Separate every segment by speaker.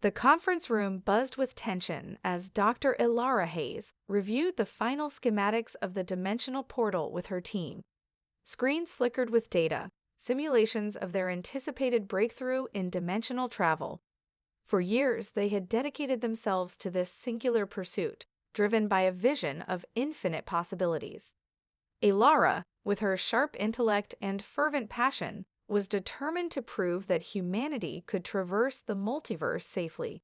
Speaker 1: The conference room buzzed with tension as Dr. Ilara Hayes reviewed the final schematics of the dimensional portal with her team. Screens flickered with data, simulations of their anticipated breakthrough in dimensional travel. For years, they had dedicated themselves to this singular pursuit, driven by a vision of infinite possibilities. Ilara, with her sharp intellect and fervent passion, was determined to prove that humanity could traverse the multiverse safely.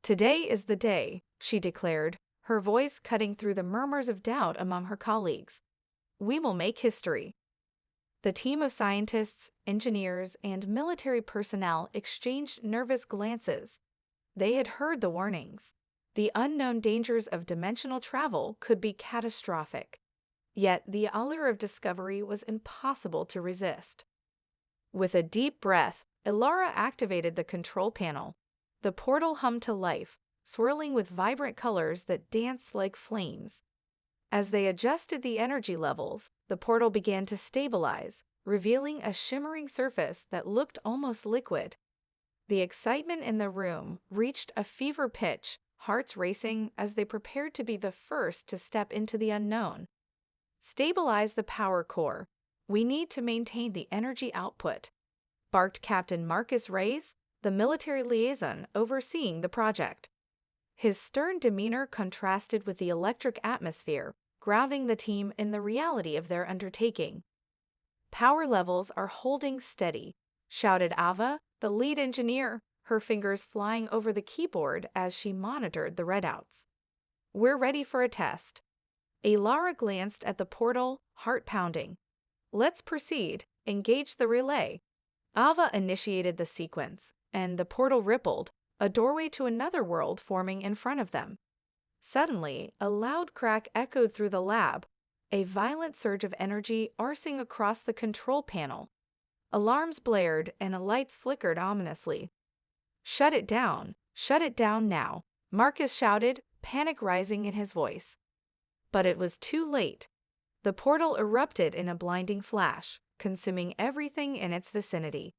Speaker 1: "Today is the day," she declared, her voice cutting through the murmurs of doubt among her colleagues. "We will make history." The team of scientists, engineers, and military personnel exchanged nervous glances. They had heard the warnings. The unknown dangers of dimensional travel could be catastrophic. Yet the allure of discovery was impossible to resist. With a deep breath, Ilara activated the control panel. The portal hummed to life, swirling with vibrant colors that danced like flames. As they adjusted the energy levels, the portal began to stabilize, revealing a shimmering surface that looked almost liquid. The excitement in the room reached a fever pitch, hearts racing as they prepared to be the first to step into the unknown. "Stabilize the power core. We need to maintain the energy output," barked Captain Marcus Reyes, the military liaison overseeing the project. His stern demeanor contrasted with the electric atmosphere, grounding the team in the reality of their undertaking. "Power levels are holding steady," shouted Ava, the lead engineer, her fingers flying over the keyboard as she monitored the readouts. "We're ready for a test." Ilara glanced at the portal, heart pounding. "Let's proceed. Engage the relay." Ava initiated the sequence, and the portal rippled, a doorway to another world forming in front of them. Suddenly, a loud crack echoed through the lab, a violent surge of energy arcing across the control panel. Alarms blared and lights flickered ominously. Shut it down now," Marcus shouted, panic rising in his voice. But it was too late. The portal erupted in a blinding flash, consuming everything in its vicinity.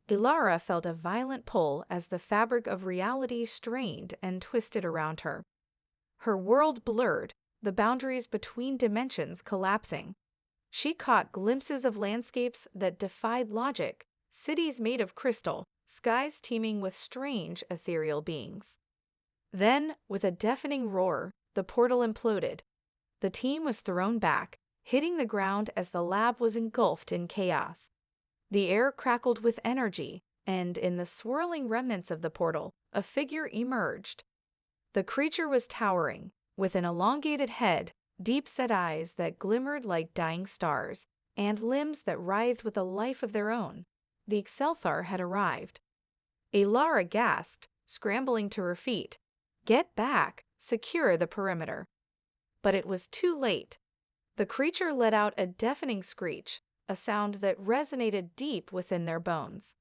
Speaker 1: Ilara felt a violent pull as the fabric of reality strained and twisted around her. Her world blurred, the boundaries between dimensions collapsing. She caught glimpses of landscapes that defied logic, cities made of crystal, skies teeming with strange, ethereal beings. Then, with a deafening roar, the portal imploded. The team was thrown back, hitting the ground as the lab was engulfed in chaos. The air crackled with energy, and in the swirling remnants of the portal, a figure emerged. The creature was towering, with an elongated head, deep-set eyes that glimmered like dying stars, and limbs that writhed with a life of their own. The Excelthar had arrived. Ilara gasped, scrambling to her feet. "Get back! Secure the perimeter." But it was too late. The creature let out a deafening screech, a sound that resonated deep within their bones.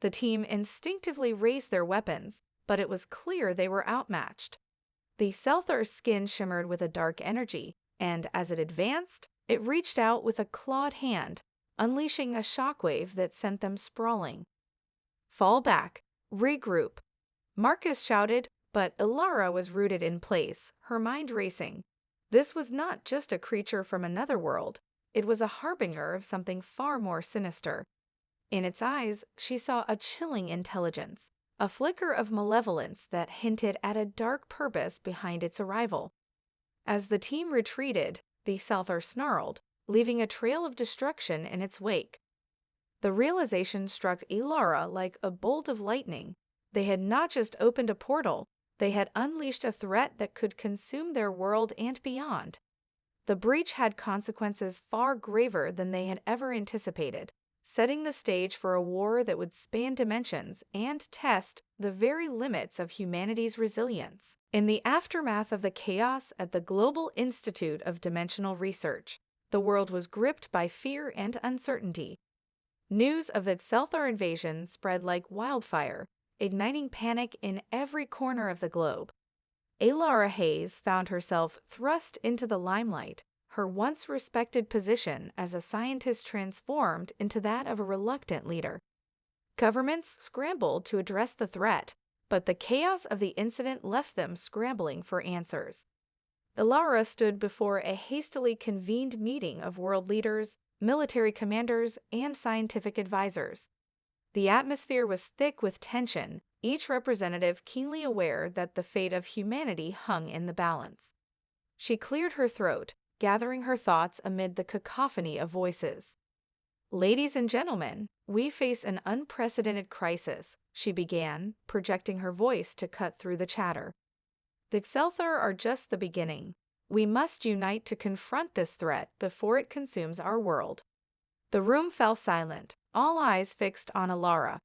Speaker 1: The team instinctively raised their weapons, but it was clear they were outmatched. The Excelthar's skin shimmered with a dark energy, and as it advanced, it reached out with a clawed hand, unleashing a shockwave that sent them sprawling. "Fall back. Regroup," Marcus shouted, but Ilara was rooted in place, her mind racing. This was not just a creature from another world. It was a harbinger of something far more sinister. In its eyes, she saw a chilling intelligence, a flicker of malevolence that hinted at a dark purpose behind its arrival. As the team retreated, the Excelthar snarled, leaving a trail of destruction in its wake. The realization struck Ilara like a bolt of lightning. They had not just opened a portal, they had unleashed a threat that could consume their world and beyond. The breach had consequences far graver than they had ever anticipated, setting the stage for a war that would span dimensions and test the very limits of humanity's resilience. In the aftermath of the chaos at the Global Institute of Dimensional Research, the world was gripped by fear and uncertainty. News of the Excelthar invasion spread like wildfire, igniting panic in every corner of the globe. Ilara Hayes found herself thrust into the limelight, her once respected position as a scientist transformed into that of a reluctant leader. Governments scrambled to address the threat, but the chaos of the incident left them scrambling for answers. Ilara stood before a hastily convened meeting of world leaders, military commanders, and scientific advisors. The atmosphere was thick with tension, each representative keenly aware that the fate of humanity hung in the balance. She cleared her throat, gathering her thoughts amid the cacophony of voices. "Ladies and gentlemen, we face an unprecedented crisis," she began, projecting her voice to cut through the chatter. "The Xelthar are just the beginning. We must unite to confront this threat before it consumes our world." The room fell silent, all eyes fixed on Ilara.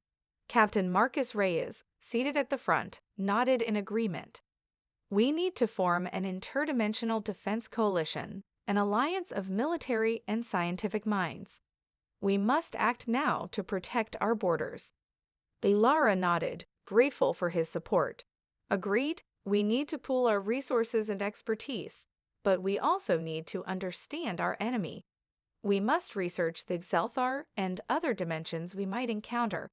Speaker 1: Captain Marcus Reyes, seated at the front, nodded in agreement. "We need to form an interdimensional defense coalition, an alliance of military and scientific minds. We must act now to protect our borders." Ilara nodded, grateful for his support. "Agreed, we need to pool our resources and expertise, but we also need to understand our enemy. We must research the Xelthar and other dimensions we might encounter."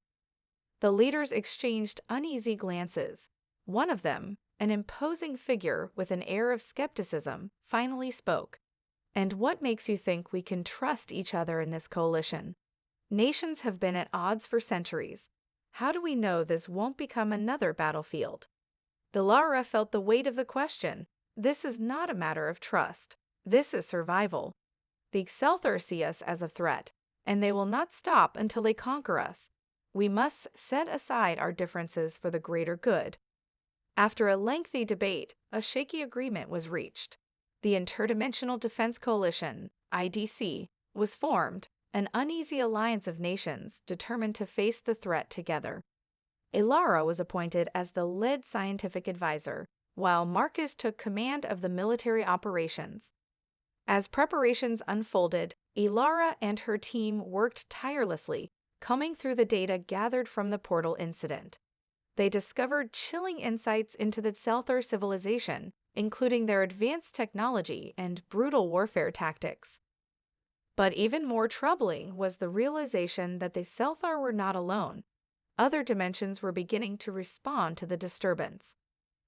Speaker 1: The leaders exchanged uneasy glances. One of them, an imposing figure with an air of skepticism, finally spoke. "And what makes you think we can trust each other in this coalition? Nations have been at odds for centuries. How do we know this won't become another battlefield?" Ilara felt the weight of the question. This is not a matter of trust. This is survival. The Xelthar see us as a threat, and they will not stop until they conquer us. We must set aside our differences for the greater good. After a lengthy debate, a shaky agreement was reached. The Interdimensional Defense Coalition, IDC, was formed, an uneasy alliance of nations determined to face the threat together. Ilara was appointed as the lead scientific advisor, while Marcus took command of the military operations. As preparations unfolded, Ilara and her team worked tirelessly, combing through the data gathered from the portal incident. They discovered chilling insights into the Xelthar civilization, including their advanced technology and brutal warfare tactics. But even more troubling was the realization that the Xelthar were not alone. Other dimensions were beginning to respond to the disturbance.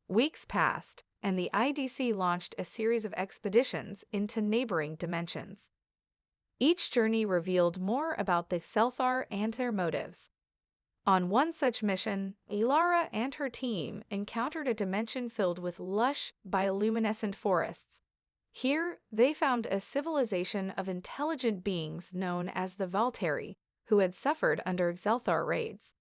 Speaker 1: Weeks passed, and the IDC launched a series of expeditions into neighboring dimensions. Each journey revealed more about the Xelthar and their motives. On one such mission, Ilara and her team encountered a dimension filled with lush, bioluminescent forests. Here, they found a civilization of intelligent beings known as the Valteri, who had suffered under Xelthar raids.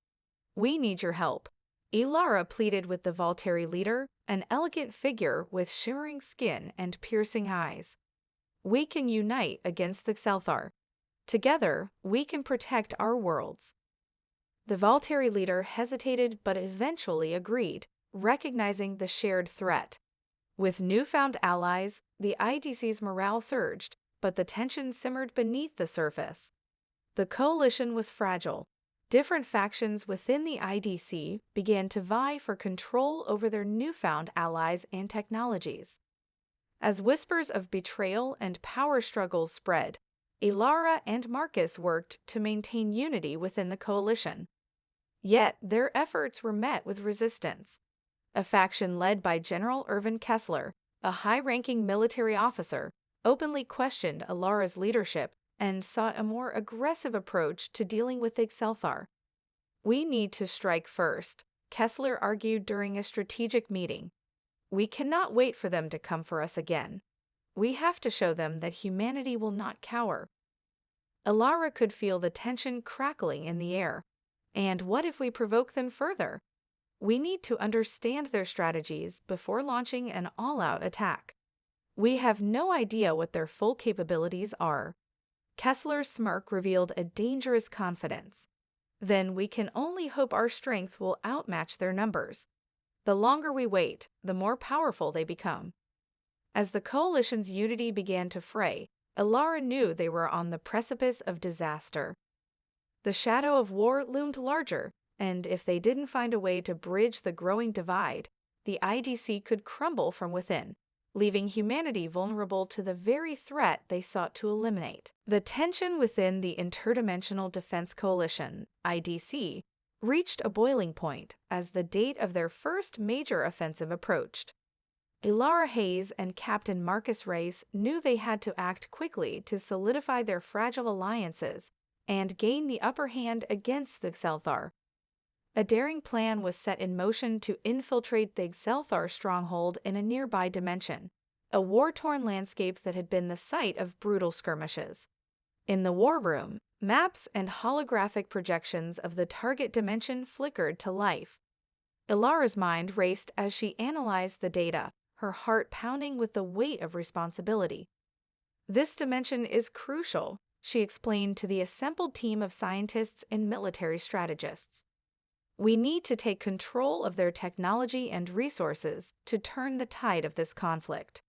Speaker 1: "We need your help," Ilara pleaded with the Valteri leader, an elegant figure with shimmering skin and piercing eyes. "We can unite against the Xelthar. Together, we can protect our worlds." The Valteri leader hesitated but eventually agreed, recognizing the shared threat. With newfound allies, the IDC's morale surged, but the tension simmered beneath the surface. The coalition was fragile. Different factions within the IDC began to vie for control over their newfound allies and technologies. As whispers of betrayal and power struggles spread, Ilara and Marcus worked to maintain unity within the coalition. Yet their efforts were met with resistance. A faction led by General Irvin Kessler, a high-ranking military officer, openly questioned Ilara's leadership and sought a more aggressive approach to dealing with the Xelthar. "We need to strike first," Kessler argued during a strategic meeting. "We cannot wait for them to come for us again. We have to show them that humanity will not cower." Ilara could feel the tension crackling in the air. And what if we provoke them further? We need to understand their strategies before launching an all-out attack. We have no idea what their full capabilities are. Kessler's smirk revealed a dangerous confidence. Then we can only hope our strength will outmatch their numbers. The longer we wait, the more powerful they become. As the coalition's unity began to fray, Ilara knew they were on the precipice of disaster. The shadow of war loomed larger, and if they didn't find a way to bridge the growing divide, the IDC could crumble from within, leaving humanity vulnerable to the very threat they sought to eliminate. The tension within the Interdimensional Defense Coalition, IDC, reached a boiling point as the date of their first major offensive approached. Elara Hayes and Captain Marcus Race knew they had to act quickly to solidify their fragile alliances and gain the upper hand against the Xelthar. A daring plan was set in motion to infiltrate the Xelthar stronghold in a nearby dimension, a war-torn landscape that had been the site of brutal skirmishes. In the war room, maps and holographic projections of the target dimension flickered to life. Ilara's mind raced as she analyzed the data, her heart pounding with the weight of responsibility. "This dimension is crucial," she explained to the assembled team of scientists and military strategists. "We need to take control of their technology and resources to turn the tide of this conflict."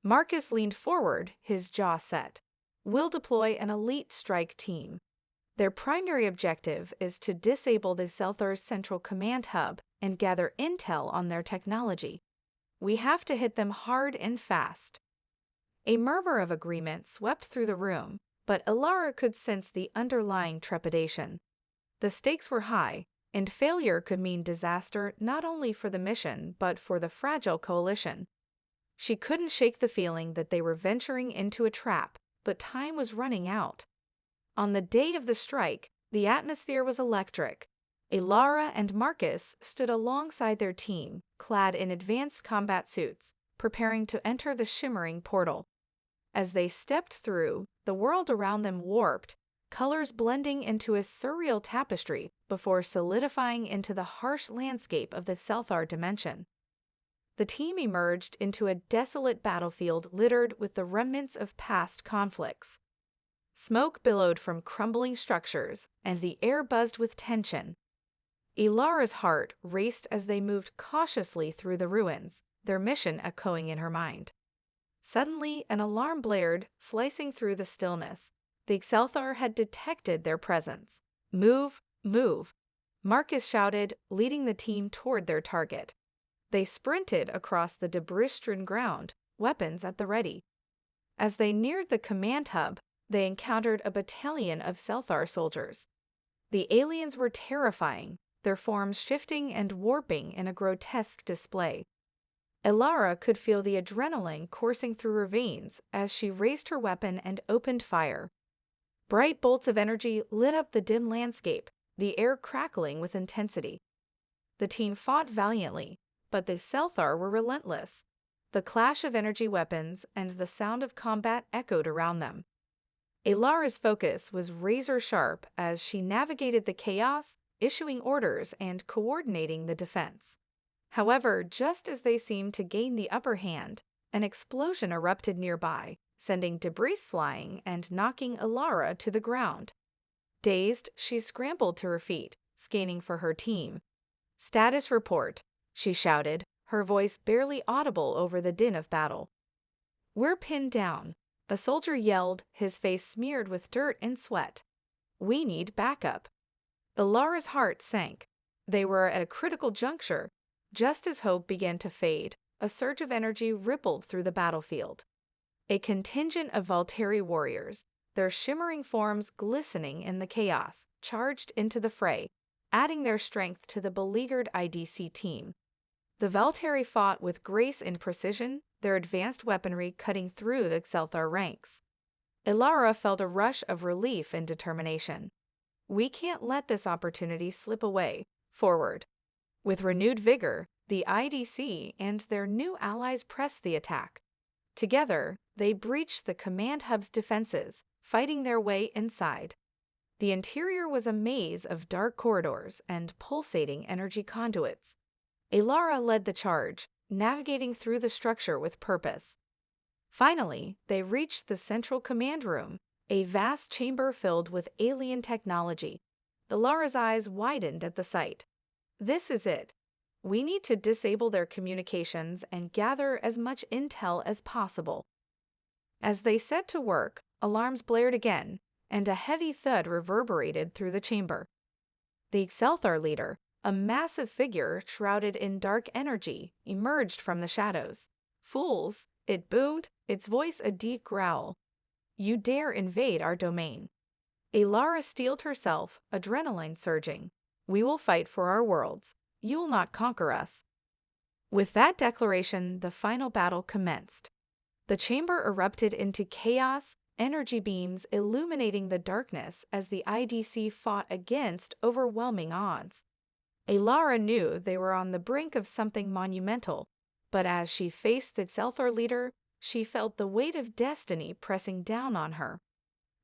Speaker 1: Marcus leaned forward, his jaw set. "We'll deploy an elite strike team. Their primary objective is to disable the Xelthar's central command hub and gather intel on their technology. We have to hit them hard and fast." A murmur of agreement swept through the room, but Ilara could sense the underlying trepidation. The stakes were high, and failure could mean disaster not only for the mission but for the fragile coalition. She couldn't shake the feeling that they were venturing into a trap, but time was running out. On the date of the strike, the atmosphere was electric. Ilara and Marcus stood alongside their team, clad in advanced combat suits, preparing to enter the shimmering portal. As they stepped through, the world around them warped, colors blending into a surreal tapestry before solidifying into the harsh landscape of the Xelthar dimension. The team emerged into a desolate battlefield littered with the remnants of past conflicts. Smoke billowed from crumbling structures, and the air buzzed with tension. Ilara's heart raced as they moved cautiously through the ruins, their mission echoing in her mind. Suddenly, an alarm blared, slicing through the stillness. The Xelthar had detected their presence. "Move, move!" Marcus shouted, leading the team toward their target. They sprinted across the debris-strewn ground, weapons at the ready. As they neared the command hub, they encountered a battalion of Xelthar soldiers. The aliens were terrifying, their forms shifting and warping in a grotesque display. Ilara could feel the adrenaline coursing through her veins as she raised her weapon and opened fire. Bright bolts of energy lit up the dim landscape, the air crackling with intensity. The team fought valiantly, but the Xelthar were relentless. The clash of energy weapons and the sound of combat echoed around them. Ilara's focus was razor-sharp as she navigated the chaos, issuing orders and coordinating the defense. However, just as they seemed to gain the upper hand, an explosion erupted nearby, sending debris flying and knocking Ilara to the ground. Dazed, she scrambled to her feet, scanning for her team. "Status report," she shouted, her voice barely audible over the din of battle. "We're pinned down," a soldier yelled, his face smeared with dirt and sweat. "We need backup." Ilara's heart sank. They were at a critical juncture. Just as hope began to fade, a surge of energy rippled through the battlefield. A contingent of Valteri warriors, their shimmering forms glistening in the chaos, charged into the fray, adding their strength to the beleaguered IDC team. The Valteri fought with grace and precision, their advanced weaponry cutting through the Xelthar ranks. Ilara felt a rush of relief and determination. "We can't let this opportunity slip away. Forward." With renewed vigor, the IDC and their new allies pressed the attack. Together, they breached the command hub's defenses, fighting their way inside. The interior was a maze of dark corridors and pulsating energy conduits. Ilara led the charge, navigating through the structure with purpose. Finally, they reached the central command room, a vast chamber filled with alien technology. Ilara's eyes widened at the sight. "This is it. We need to disable their communications and gather as much intel as possible." As they set to work, alarms blared again, and a heavy thud reverberated through the chamber. The Xelthar leader, a massive figure shrouded in dark energy, emerged from the shadows. "Fools," it boomed, its voice a deep growl. "You dare invade our domain." Ilara steeled herself, adrenaline surging. We will fight for our worlds. You will not conquer us." With that declaration, the final battle commenced. The chamber erupted into chaos, energy beams illuminating the darkness as the IDC fought against overwhelming odds. Alara knew they were on the brink of something monumental, but as she faced the Xelthar leader, she felt the weight of destiny pressing down on her.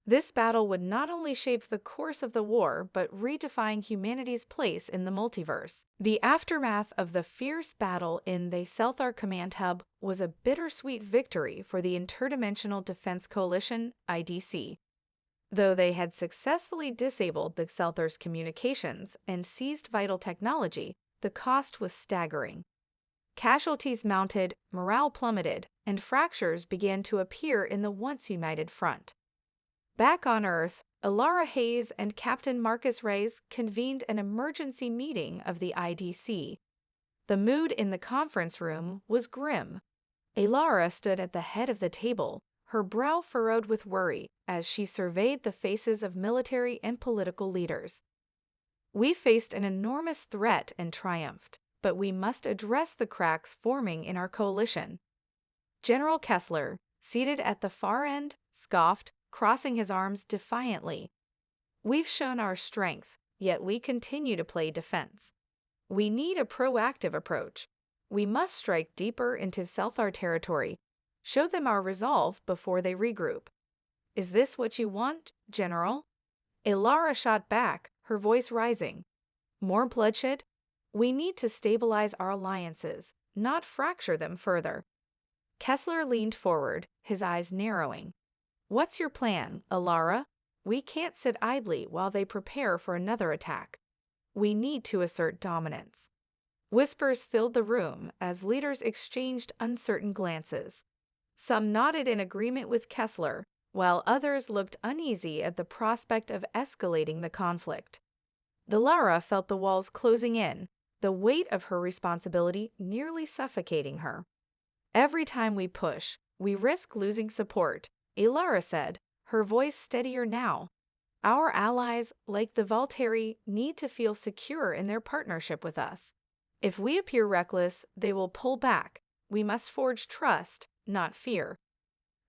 Speaker 1: This battle would not only shape the course of the war, but redefine humanity's place in the multiverse. The aftermath of the fierce battle in the Xelthar Command Hub was a bittersweet victory for the Interdimensional Defense Coalition, IDC. Though they had successfully disabled the Xelthar's communications and seized vital technology, the cost was staggering. Casualties mounted, morale plummeted, and fractures began to appear in the once united front. Back on Earth, Alara Hayes and Captain Marcus Reyes convened an emergency meeting of the IDC. The mood in the conference room was grim. Alara stood at the head of the table, her brow furrowed with worry as she surveyed the faces of military and political leaders. "We faced an enormous threat and triumphed, but we must address the cracks forming in our coalition." General Kessler, seated at the far end, scoffed, crossing his arms defiantly. "We've shown our strength, yet we continue to play defense. We need a proactive approach. We must strike deeper into Xelthar territory, show them our resolve before they regroup." "Is this what you want, General?" Alara shot back, her voice rising. "More bloodshed? We need to stabilize our alliances, not fracture them further." Kessler leaned forward, his eyes narrowing. "What's your plan, Alara? We can't sit idly while they prepare for another attack. We need to assert dominance." Whispers filled the room as leaders exchanged uncertain glances. Some nodded in agreement with Kessler, while others looked uneasy at the prospect of escalating the conflict. Alara felt the walls closing in, the weight of her responsibility nearly suffocating her. "Every time we push, we risk losing support," Alara said, her voice steadier now. "Our allies, like the Valteri, need to feel secure in their partnership with us. If we appear reckless, they will pull back. We must forge trust, not fear."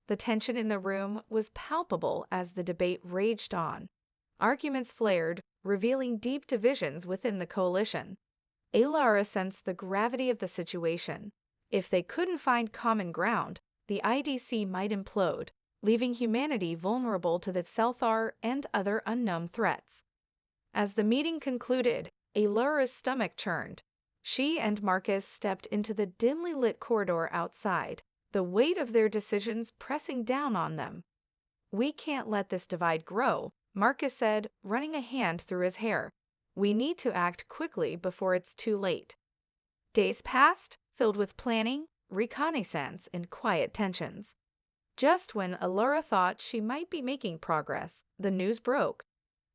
Speaker 1: The tension in the room was palpable as the debate raged on. Arguments flared, revealing deep divisions within the coalition. Alara sensed the gravity of the situation. If they couldn't find common ground, the IDC might implode, leaving humanity vulnerable to the Xelthar and other unknown threats. As the meeting concluded, Alara's stomach churned. She and Marcus stepped into the dimly lit corridor outside, the weight of their decisions pressing down on them. "We can't let this divide grow," Marcus said, running a hand through his hair. "We need to act quickly before it's too late." Days passed, filled with planning, reconnaissance, and quiet tensions. Just when Alara thought she might be making progress, the news broke.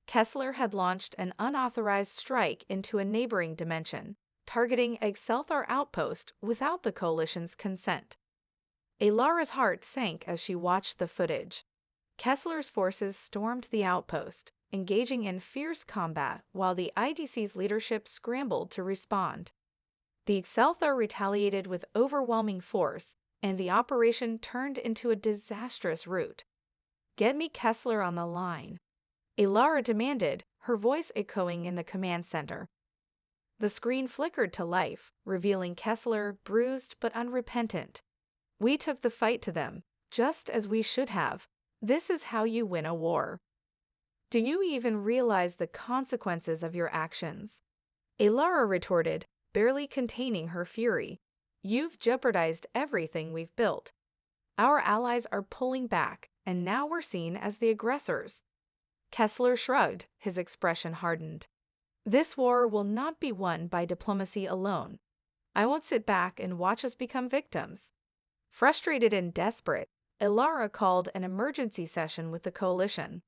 Speaker 1: Kessler had launched an unauthorized strike into a neighboring dimension, targeting a Xelthar outpost without the coalition's consent. Alara's heart sank as she watched the footage. Kessler's forces stormed the outpost, engaging in fierce combat while the IDC's leadership scrambled to respond. The Xelthar retaliated with overwhelming force, and the operation turned into a disastrous rout. "Get me Kessler on the line," Alara demanded, her voice echoing in the command center. The screen flickered to life, revealing Kessler bruised but unrepentant. "We took the fight to them, just as we should have. This is how you win a war. Do you even realize the consequences of your actions?" Alara retorted, barely containing her fury. "You've jeopardized everything we've built. Our allies are pulling back, and now we're seen as the aggressors." Kessler shrugged, his expression hardened. "This war will not be won by diplomacy alone. I won't sit back and watch us become victims." Frustrated and desperate, Alara called an emergency session with the coalition.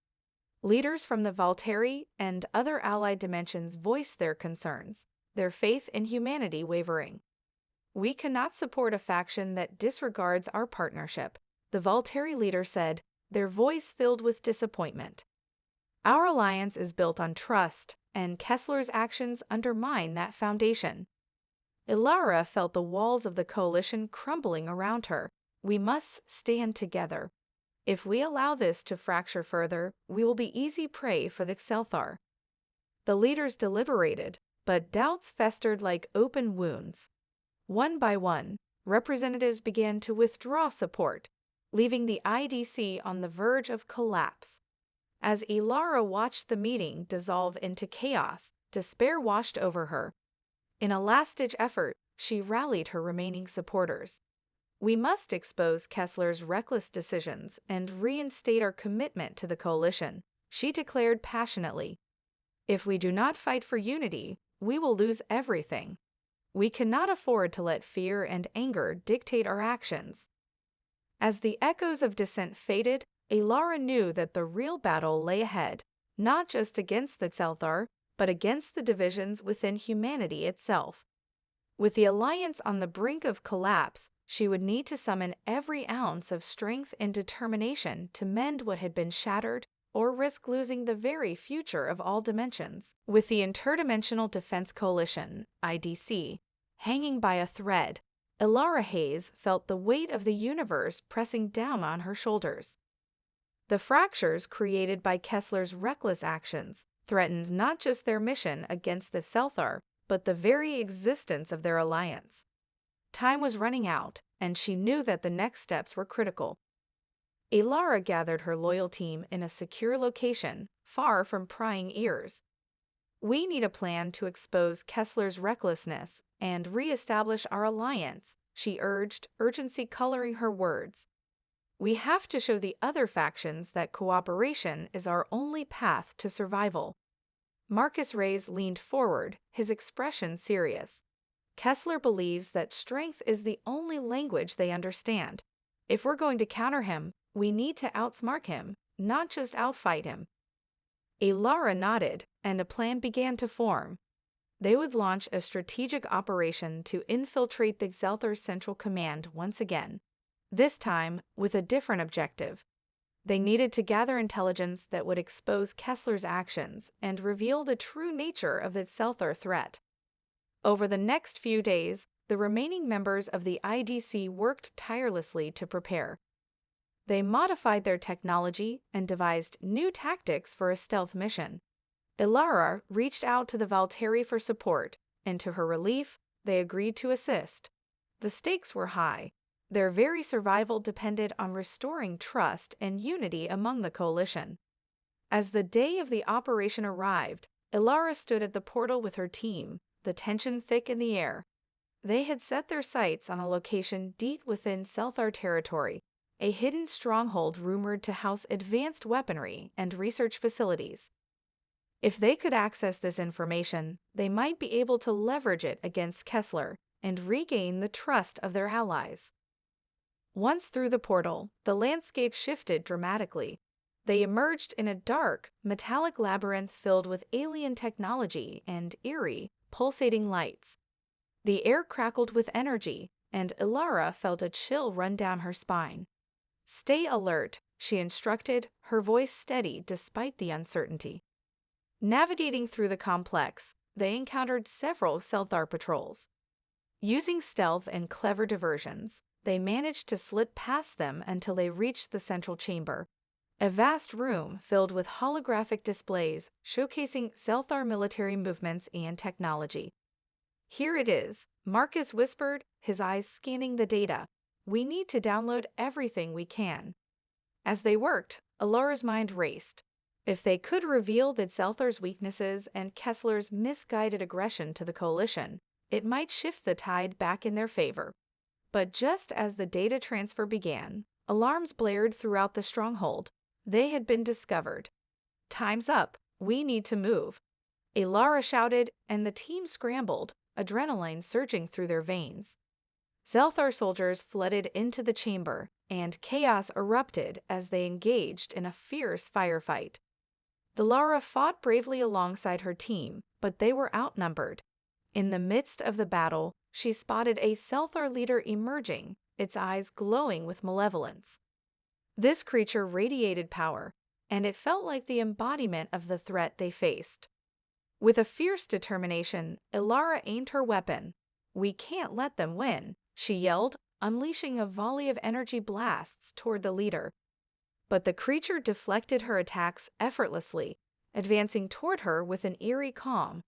Speaker 1: Leaders from the Valteri and other allied dimensions voiced their concerns, their faith in humanity wavering. "We cannot support a faction that disregards our partnership," the Valteri leader said, their voice filled with disappointment. "Our alliance is built on trust, and Kessler's actions undermine that foundation. Ilara felt the walls of the coalition crumbling around her. We must stand together. If we allow this to fracture further, we will be easy prey for the Xelthar. The leaders deliberated, but doubts festered like open wounds. One by one, representatives began to withdraw support, leaving the IDC on the verge of collapse. As Ilara watched the meeting dissolve into chaos, despair washed over her. In a last-ditch effort, she rallied her remaining supporters. We must expose Kessler's reckless decisions and reinstate our commitment to the coalition, she declared passionately. If we do not fight for unity, we will lose everything. We cannot afford to let fear and anger dictate our actions. As the echoes of dissent faded, Ilara knew that the real battle lay ahead, not just against the Xelthar, but against the divisions within humanity itself. With the alliance on the brink of collapse, she would need to summon every ounce of strength and determination to mend what had been shattered or risk losing the very future of all dimensions. With the Interdimensional Defense Coalition, IDC, hanging by a thread, Ilara Hayes felt the weight of the universe pressing down on her shoulders. The fractures created by Kessler's reckless actions threatened not just their mission against the Xelthar, but the very existence of their alliance. Time was running out, and she knew that the next steps were critical. Ilara gathered her loyal team in a secure location, far from prying ears. We need a plan to expose Kessler's recklessness and re-establish our alliance, she urged, urgency coloring her words. We have to show the other factions that cooperation is our only path to survival. Marcus Reyes leaned forward, his expression serious. Kessler believes that strength is the only language they understand. If we're going to counter him, we need to outsmart him, not just outfight him. Ilara nodded, and a plan began to form. They would launch a strategic operation to infiltrate the Xelthar Central Command once again, this time with a different objective. They needed to gather intelligence that would expose Kessler's actions and reveal the true nature of the Xelthar threat. Over the next few days, the remaining members of the IDC worked tirelessly to prepare. They modified their technology and devised new tactics for a stealth mission. Ilara reached out to the Valteri for support, and to her relief, they agreed to assist. The stakes were high. Their very survival depended on restoring trust and unity among the coalition. As the day of the operation arrived, Ilara stood at the portal with her team, the tension thick in the air. They had set their sights on a location deep within Xelthar territory, a hidden stronghold rumored to house advanced weaponry and research facilities. If they could access this information, they might be able to leverage it against Kessler and regain the trust of their allies. Once through the portal, the landscape shifted dramatically. They emerged in a dark, metallic labyrinth filled with alien technology and eerie, pulsating lights. The air crackled with energy, and Ilara felt a chill run down her spine. "Stay alert," she instructed, her voice steady despite the uncertainty. Navigating through the complex, they encountered several Xelthar patrols. Using stealth and clever diversions, they managed to slip past them until they reached the central chamber, a vast room filled with holographic displays showcasing Xelthar military movements and technology. "Here it is," Marcus whispered, his eyes scanning the data. "We need to download everything we can." As they worked, Ilara's mind raced. If they could reveal the Xelthar's weaknesses and Kessler's misguided aggression to the coalition, it might shift the tide back in their favor. But just as the data transfer began, alarms blared throughout the stronghold. They had been discovered. "Time's up. We need to move." Ilara shouted, and the team scrambled, adrenaline surging through their veins. Xelthar soldiers flooded into the chamber, and chaos erupted as they engaged in a fierce firefight. Ilara fought bravely alongside her team, but they were outnumbered. In the midst of the battle, she spotted a Xelthar leader emerging, its eyes glowing with malevolence. This creature radiated power, and it felt like the embodiment of the threat they faced. With a fierce determination, Ilara aimed her weapon. "We can't let them win," she yelled, unleashing a volley of energy blasts toward the leader. But the creature deflected her attacks effortlessly, advancing toward her with an eerie calm.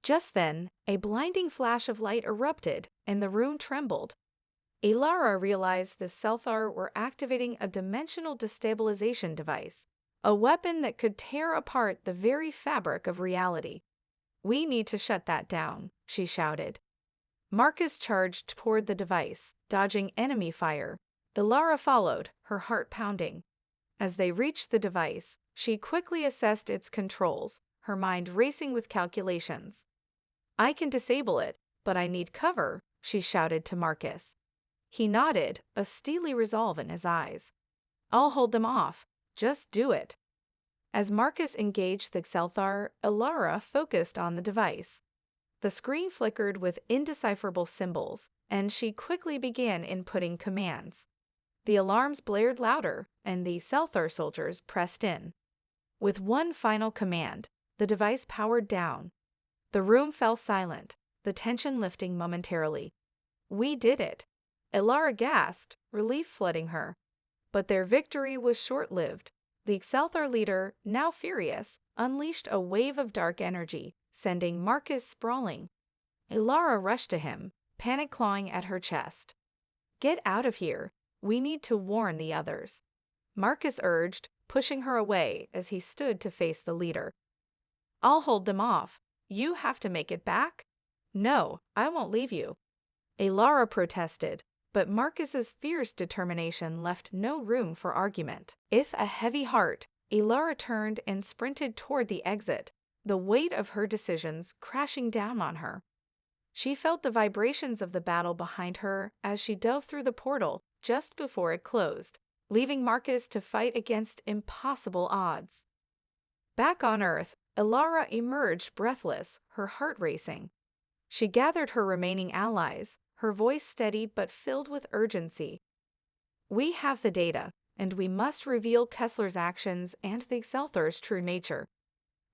Speaker 1: Just then, a blinding flash of light erupted, and the room trembled. Ilara realized the Selthar were activating a dimensional destabilization device, a weapon that could tear apart the very fabric of reality. "We need to shut that down," she shouted. Marcus charged toward the device, dodging enemy fire. Ilara followed, her heart pounding. As they reached the device, she quickly assessed its controls, her mind racing with calculations. "I can disable it, but I need cover," she shouted to Marcus. He nodded, a steely resolve in his eyes. "I'll hold them off. Just do it." As Marcus engaged the Selthar, Ilara focused on the device. The screen flickered with indecipherable symbols, and she quickly began inputting commands. The alarms blared louder, and the Selthar soldiers pressed in. With one final command, the device powered down. The room fell silent, the tension lifting momentarily. "We did it," Ilara gasped, relief flooding her. But their victory was short-lived. The Selthar leader, now furious, unleashed a wave of dark energy, sending Marcus sprawling. Ilara rushed to him, panic clawing at her chest. "Get out of here. We need to warn the others," Marcus urged, pushing her away as he stood to face the leader. "I'll hold them off. You have to make it back?" "No, I won't leave you," Ilara protested, but Marcus's fierce determination left no room for argument. With a heavy heart, Ilara turned and sprinted toward the exit, the weight of her decisions crashing down on her. She felt the vibrations of the battle behind her as she dove through the portal just before it closed, leaving Marcus to fight against impossible odds. Back on Earth, Ilara emerged breathless, her heart racing. She gathered her remaining allies, her voice steady but filled with urgency. "We have the data, and we must reveal Kessler's actions and the Selthar's true nature.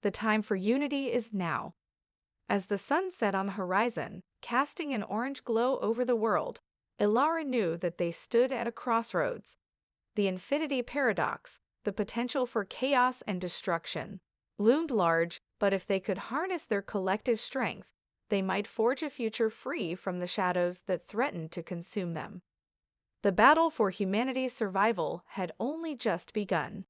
Speaker 1: The time for unity is now." As the sun set on the horizon, casting an orange glow over the world, Ilara knew that they stood at a crossroads. The infinity paradox, the potential for chaos and destruction, loomed large, but if they could harness their collective strength, they might forge a future free from the shadows that threatened to consume them. The battle for humanity's survival had only just begun.